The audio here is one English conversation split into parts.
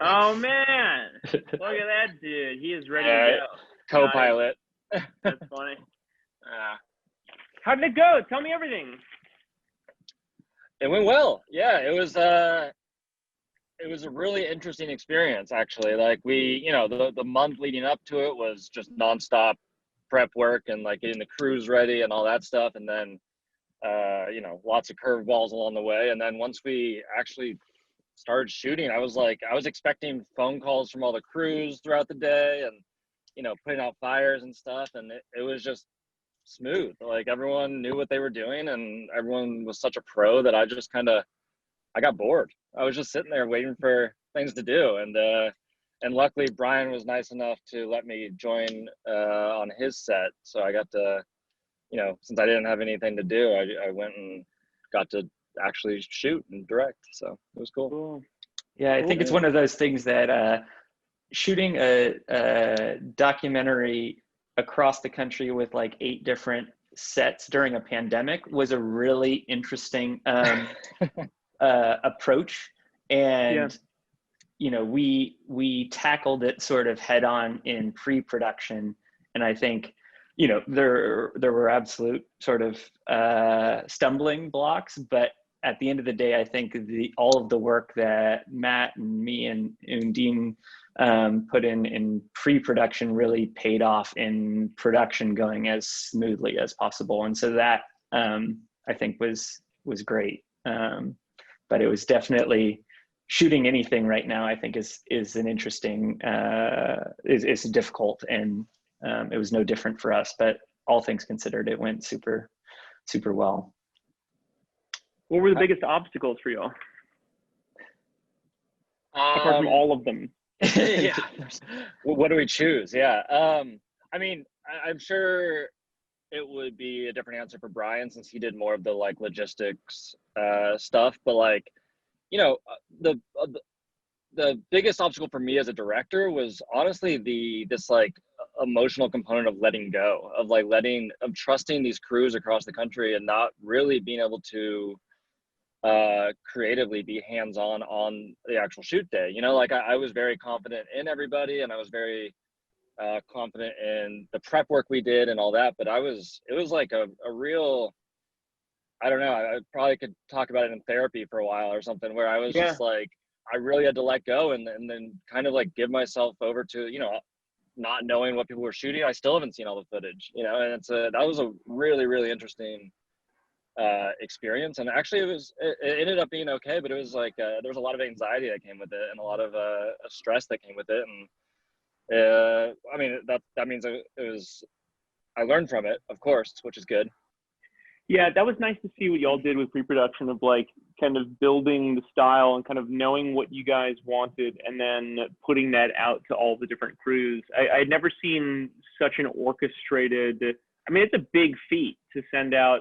Oh man, look at that dude. He is ready to go. Co-pilot. Nice. That's funny. How did it go? Tell me everything. It went well. Yeah, it was a really interesting experience, actually. Like the month leading up to it was just nonstop prep work and like getting the crews ready and all that stuff. And then, lots of curveballs along the way. And then once we actually started shooting, I was expecting phone calls from all the crews throughout the day and, putting out fires and stuff. And it was just smooth. Like everyone knew what they were doing and everyone was such a pro that I got bored. I was just sitting there waiting for things to do. And luckily Brian was nice enough to let me join on his set. So I got to, since I didn't have anything to do, I went and got to actually shoot and direct. So it was cool. Yeah, I think it's one of those things that shooting a documentary across the country with like 8 different sets during a pandemic was a really interesting approach. And we tackled it sort of head on in pre-production, and I think there were absolute sort of stumbling blocks, but at the end of the day, I think all of the work that Matt and me and Undine put in pre-production really paid off in production going as smoothly as possible. And so that I think was great. But it was definitely shooting anything right now, I think is an interesting, is difficult, and it was no different for us, but all things considered, it went super, super well. What were the biggest obstacles for you all? Apart from all of them. Yeah. What do we choose? Yeah. I mean, I'm sure it would be a different answer for Brian since he did more of the like logistics stuff. But like, the biggest obstacle for me as a director was honestly this like emotional component of letting go, of trusting these crews across the country and not really being able to creatively be hands-on on the actual shoot day. Like I was very confident in everybody and I was very confident in the prep work we did and all that, but it was like a real, I don't know, I probably could talk about it in therapy for a while or something, where I was just like, I really had to let go and then kind of like give myself over to, not knowing what people were shooting. I still haven't seen all the footage, and that was a really, really interesting experience. And actually it ended up being okay, but it was like there was a lot of anxiety that came with it and a lot of stress that came with it. And I mean that means I learned from it, of course, which is good. Yeah, that was nice to see what y'all did with pre-production, of like kind of building the style and kind of knowing what you guys wanted and then putting that out to all the different crews. I'd never seen such an orchestrated, I mean, it's a big feat to send out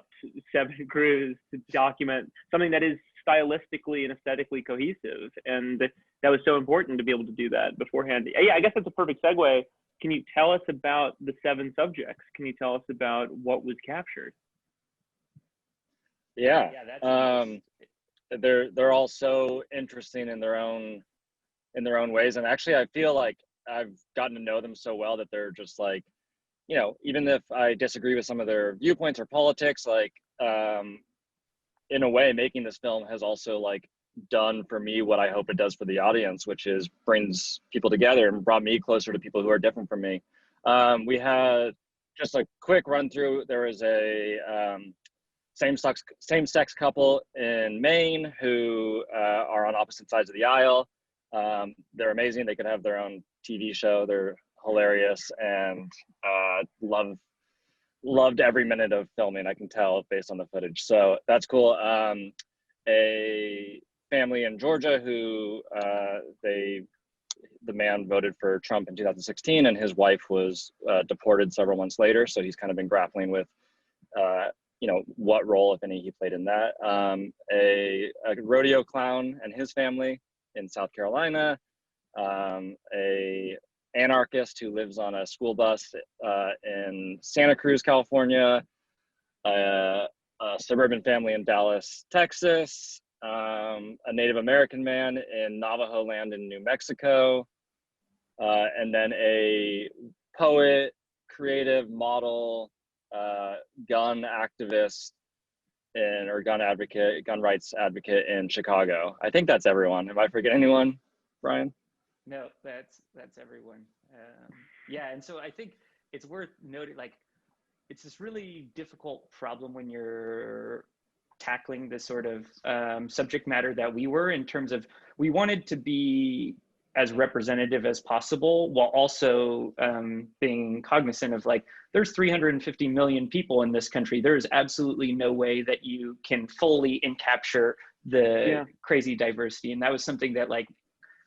7 crews to document something that is stylistically and aesthetically cohesive. And that was so important to be able to do that beforehand. Yeah, I guess that's a perfect segue. Can you tell us about the 7 subjects? Can you tell us about what was captured? Yeah, they're all so interesting in their own ways. And actually, I feel like I've gotten to know them so well that they're just like, even if I disagree with some of their viewpoints or politics, like, in a way, making this film has also like done for me what I hope it does for the audience, which is brings people together and brought me closer to people who are different from me. We had just a quick run through. There was a same-sex couple in Maine who are on opposite sides of the aisle. They're amazing. They could have their own TV show. They're hilarious and loved every minute of filming, I can tell based on the footage. So that's cool. A family in Georgia who the man voted for Trump in 2016 and his wife was deported several months later. So he's kind of been grappling with what role, if any, he played in that. A rodeo clown and his family in South Carolina. A anarchist who lives on a school bus in Santa Cruz, California. A suburban family in Dallas, Texas. a Native American man in Navajo land in New Mexico, and then a poet, creative model, gun activist, or gun advocate, gun rights advocate in Chicago. I think that's everyone. Am I forgetting anyone, Brian? No, that's everyone. Yeah, and so I think it's worth noting, like, it's this really difficult problem when you're tackling this sort of subject matter that we were, in terms of, we wanted to be as representative as possible while also being cognizant of, like, there's 350 million people in this country. There's absolutely no way that you can fully encapture the crazy diversity. And that was something that, like,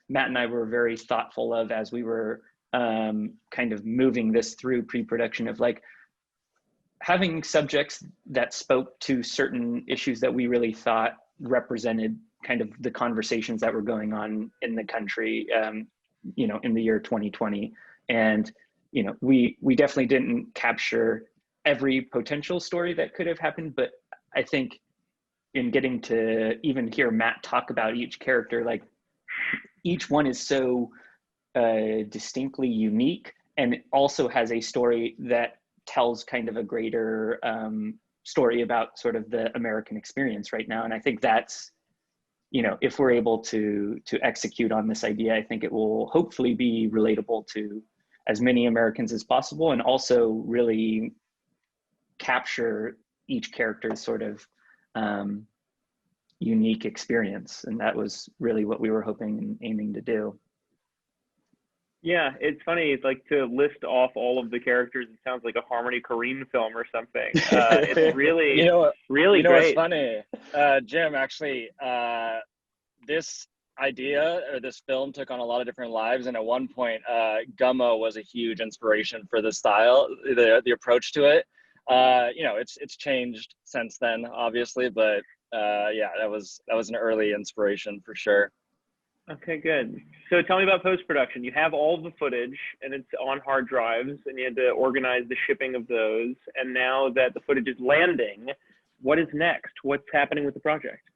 Matt and I were very thoughtful of as we were kind of moving this through pre-production, of, like, having subjects that spoke to certain issues that we really thought represented kind of the conversations that were going on in the country, you know, in the year 2020. And, you know, we definitely didn't capture every potential story that could have happened, but I think in getting to even hear Matt talk about each character, like, each one is so distinctly unique, and also has a story that tells kind of a greater story about sort of the American experience right now. And I think that's, you know, if we're able to execute on this idea, I think it will hopefully be relatable to as many Americans as possible, and also really capture each character's sort of unique experience. And that was really what we were hoping and aiming to do. Yeah, it's funny. It's like, to list off all of the characters, it sounds like a Harmony Korine film or something. It's really, really you know great. What's funny, Jim, actually, this idea, or this film, took on a lot of different lives. And at one point, Gummo was a huge inspiration for the style, the approach to it. You know, it's changed since then, obviously, but yeah, that was an early inspiration for sure. Okay, good. So tell me about post-production. You have all the footage and it's on hard drives, and you had to organize the shipping of those. And now that the footage is landing, what is next? What's happening with the project?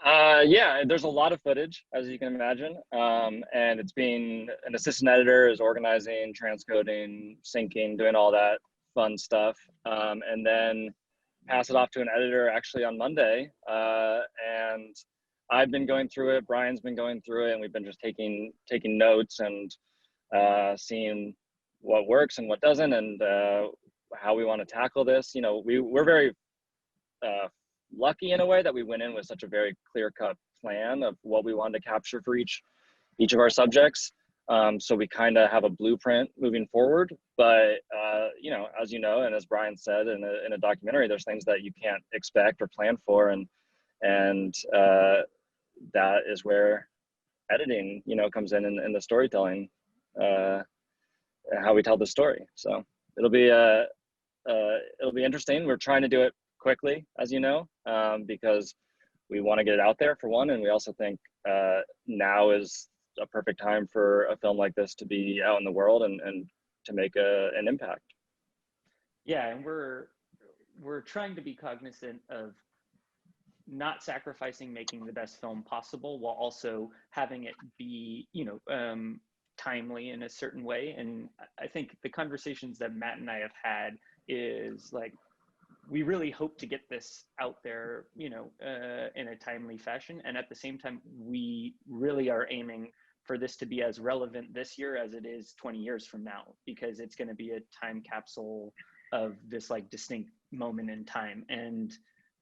Yeah, there's a lot of footage, as you can imagine. And it's being, an assistant editor is organizing, transcoding, syncing, doing all that fun stuff. And then pass it off to an editor actually on Monday. And I've been going through it, Brian's been going through it, and we've been just taking notes and seeing what works and what doesn't, and how we want to tackle this. You know, we're very lucky in a way that we went in with such a very clear-cut plan of what we wanted to capture for each of our subjects. So we kind of have a blueprint moving forward, but you know, as you know, and as Brian said in a documentary, there's things that you can't expect or plan for, and that is where editing, you know, comes in the storytelling, how we tell the story. So it'll be interesting. We're trying to do it quickly, as you know, because we want to get it out there, for one, and we also think now is a perfect time for a film like this to be out in the world and to make an impact. Yeah, and we're trying to be cognizant of not sacrificing making the best film possible, while also having it be, you know, timely in a certain way. And I think the conversations that Matt and I have had is, like, we really hope to get this out there, you know, in a timely fashion. And at the same time, we really are aiming for this to be as relevant this year as it is 20 years from now, because it's going to be a time capsule of this, like, distinct moment in time. And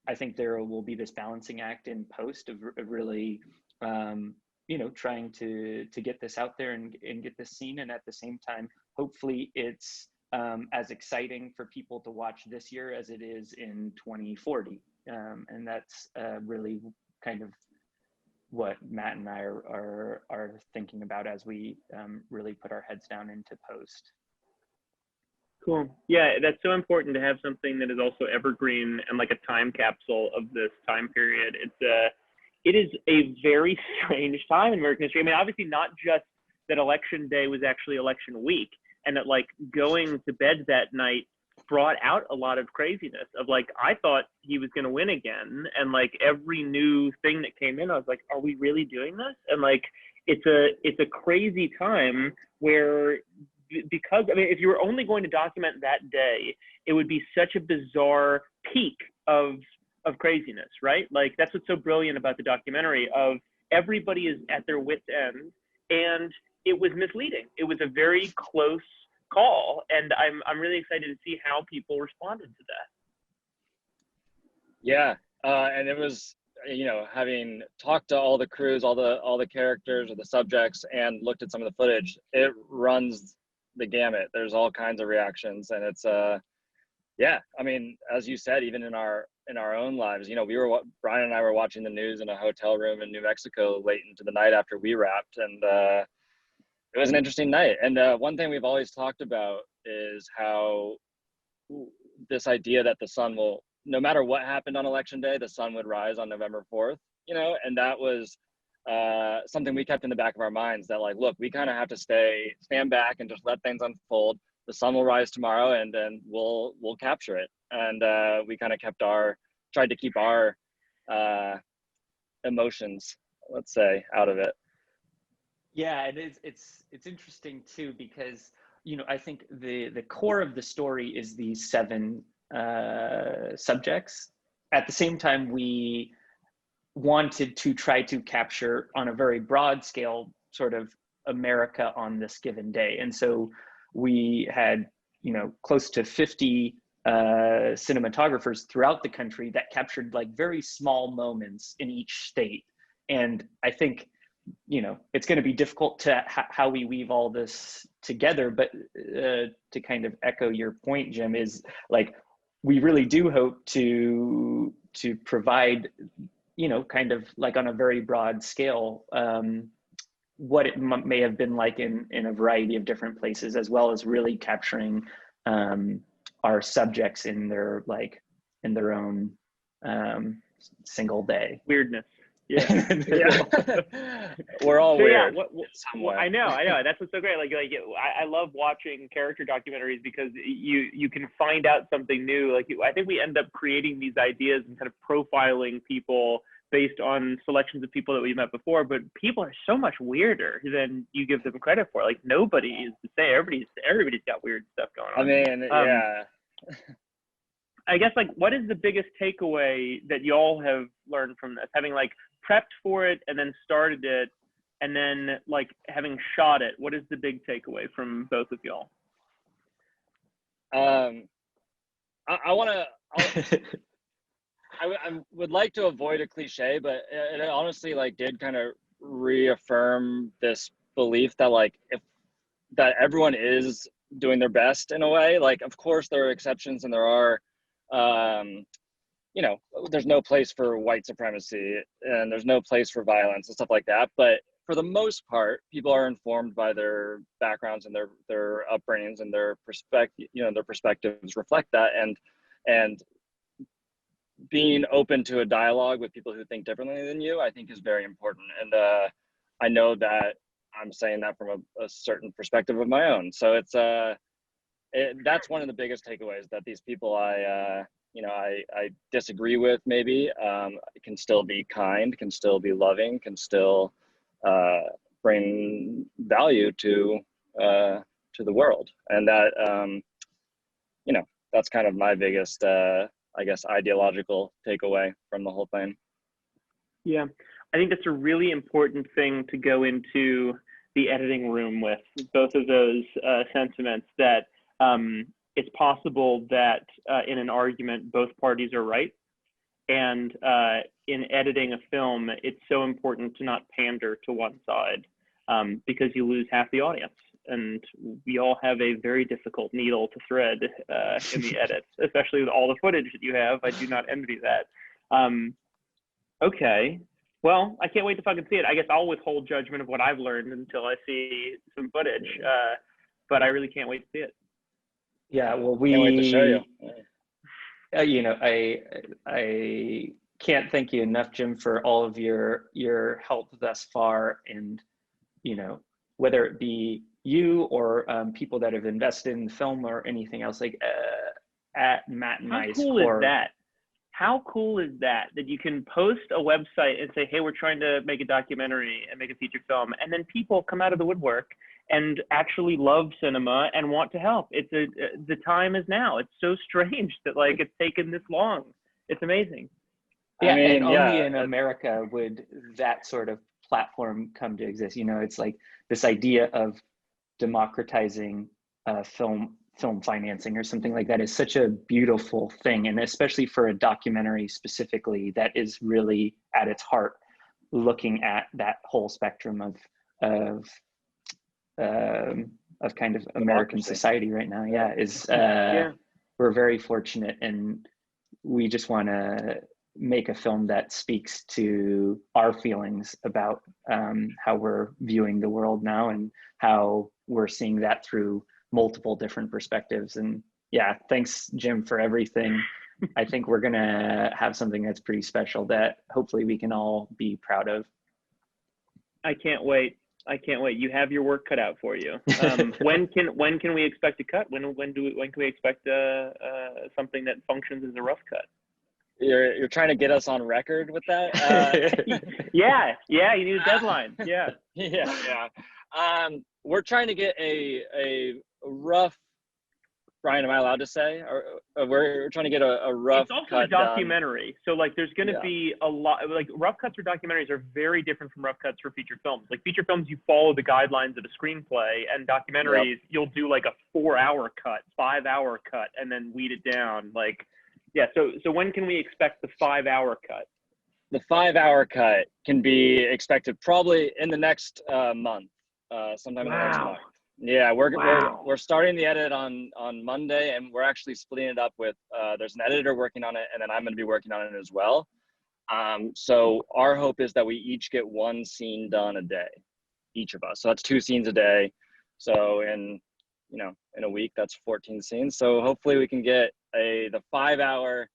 I think there will be this balancing act in post of really, you know, trying to get this out there and get this seen. And at the same time, hopefully it's as exciting for people to watch this year as it is in 2040. And that's really kind of what Matt and I are thinking about as we really put our heads down into post. Cool. Yeah, that's so important to have something that is also evergreen and like a time capsule of this time period. It is a very strange time in American history. I mean, obviously not just that election day was actually election week, and that, like, going to bed that night brought out a lot of craziness of like, I thought he was going to win again. And like every new thing that came in, I was like, are we really doing this? And like, it's a crazy time where, because, I mean, if you were only going to document that day, it would be such a bizarre peak of craziness, right? Like that's what's so brilliant about the documentary of everybody is at their wit's end, and it was misleading. It was a very close call, and I'm really excited to see how people responded to that. Yeah, and it was, you know, having talked to all the crews, all the characters or the subjects, and looked at some of the footage, it runs the gamut. There's all kinds of reactions, and it's yeah. I mean, as you said, even in our own lives, you know, Brian and I were watching the news in a hotel room in New Mexico late into the night after we wrapped, and it was an interesting night. And one thing we've always talked about is how this idea that the sun will, no matter what happened on election day, the sun would rise on November 4th, you know, and that was something we kept in the back of our minds, that like, look, we kind of have to stand back and just let things unfold. The sun will rise tomorrow, and then we'll capture it. And we kind of tried to keep our emotions, let's say, out of it. Yeah, it's interesting too, because, you know, I think the core of the story is these 7 subjects. At the same time, we wanted to try to capture on a very broad scale sort of America on this given day. And so we had, you know, close to 50 cinematographers throughout the country that captured like very small moments in each state. And I think, you know, it's going to be difficult to how we weave all this together, but to kind of echo your point, Jim, is like, we really do hope to provide, you know, kind of like on a very broad scale, what it may have been like in a variety of different places, as well as really capturing our subjects in their own single day Weirdness. Yeah. We're all weird. Yeah, I know. That's what's so great. Like I love watching character documentaries because you can find out something new. Like I think we end up creating these ideas and kind of profiling people based on selections of people that we met before, but people are so much weirder than you give them credit for. Like nobody is the same. Everybody's got weird stuff going on. I mean, yeah. I guess, like, what is the biggest takeaway that y'all have learned from this? Having like prepped for it and then started it, and then like having shot it, what is the big takeaway from both of y'all? I would like to avoid a cliche, but it honestly like did kind of reaffirm this belief that like that everyone is doing their best in a way. Like, of course there are exceptions, and there are, you know, there's no place for white supremacy, and there's no place for violence and stuff like that. But for the most part, people are informed by their backgrounds and their upbringings, and their perspectives reflect that. And being open to a dialogue with people who think differently than you, I think, is very important. And I know that I'm saying that from a certain perspective of my own. So it's that's one of the biggest takeaways, that these people I disagree with maybe can still be kind, can still be loving, can still bring value to the world. And that, you know, that's kind of my biggest, I guess, ideological takeaway from the whole thing. Yeah, I think that's a really important thing to go into the editing room with, both of those sentiments, that it's possible that in an argument, both parties are right. And in editing a film, it's so important to not pander to one side, because you lose half the audience. And we all have a very difficult needle to thread in the edits, especially with all the footage that you have. I do not envy that. Okay, well, I can't wait to fucking see it. I guess I'll withhold judgment of what I've learned until I see some footage, but I really can't wait to see it. Yeah, well, Can't wait to show you. You know, I can't thank you enough, Jim, for all of your help thus far. And, you know, whether it be you or people that have invested in the film or anything else, like at Matt and How I's cool core. is that? How cool is that? That you can post a website and say, hey, we're trying to make a documentary and make a feature film. And then people come out of the woodwork and actually love cinema and want to help. The time is now. It's so strange that like it's taken this long. It's amazing. Yeah, I mean, and only yeah, in America would that sort of platform come to exist. You know, it's like this idea of democratizing film financing or something like that is such a beautiful thing, and especially for a documentary specifically that is really at its heart looking at that whole spectrum of kind of American Democracy. society right now. Yeah, Yeah. we're very fortunate, and we just want to make a film that speaks to our feelings about how we're viewing the world now and how we're seeing that through multiple different perspectives. And yeah, thanks, Jim, for everything. I think we're gonna have something that's pretty special that hopefully we can all be proud of. I can't wait. You have your work cut out for you. When can we expect a cut? When can we expect something that functions as a rough cut? You're trying to get us on record with that? Yeah, you need a deadline. Yeah. Yeah. We're trying to get a rough. Brian, am I allowed to say? Or we're trying to get a rough It's also cut a documentary, so like there's going to be a lot. Like rough cuts for documentaries are very different from rough cuts for feature films. Like feature films, you follow the guidelines of a screenplay, and documentaries, you'll do like a 4-hour cut, 5-hour cut, and then weed it down. Like, yeah. So when can we expect the 5-hour cut? The 5-hour cut can be expected probably in the next month, sometime in the next month. Yeah, we're starting the edit on Monday, and we're actually splitting it up with there's an editor working on it, and then I'm going to be working on it as well. So our hope is that we each get one scene done a day, each of us. So that's 2 scenes a day. So in a week, that's 14 scenes. So hopefully we can get the 5-hour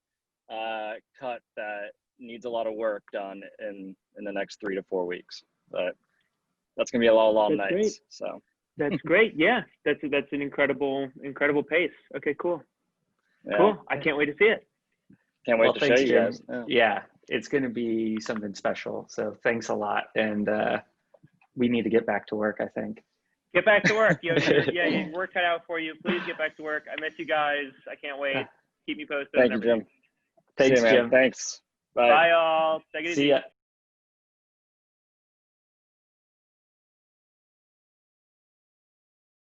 cut that needs a lot of work done in the next 3 to 4 weeks. But that's gonna be a lot of long nights. Great. So that's great. Yeah, that's an incredible pace. Okay, cool. Yeah. Cool. I can't wait to see it. Can't wait to show you guys. Yeah, it's gonna be something special. So thanks a lot, and we need to get back to work, I think. Get back to work. Your work cut out for you. Please get back to work. I miss you guys. I can't wait. Keep me posted. Thank you, Jim. Thanks, Jim. Thanks. Bye. Bye, all. Take it easy. See ya.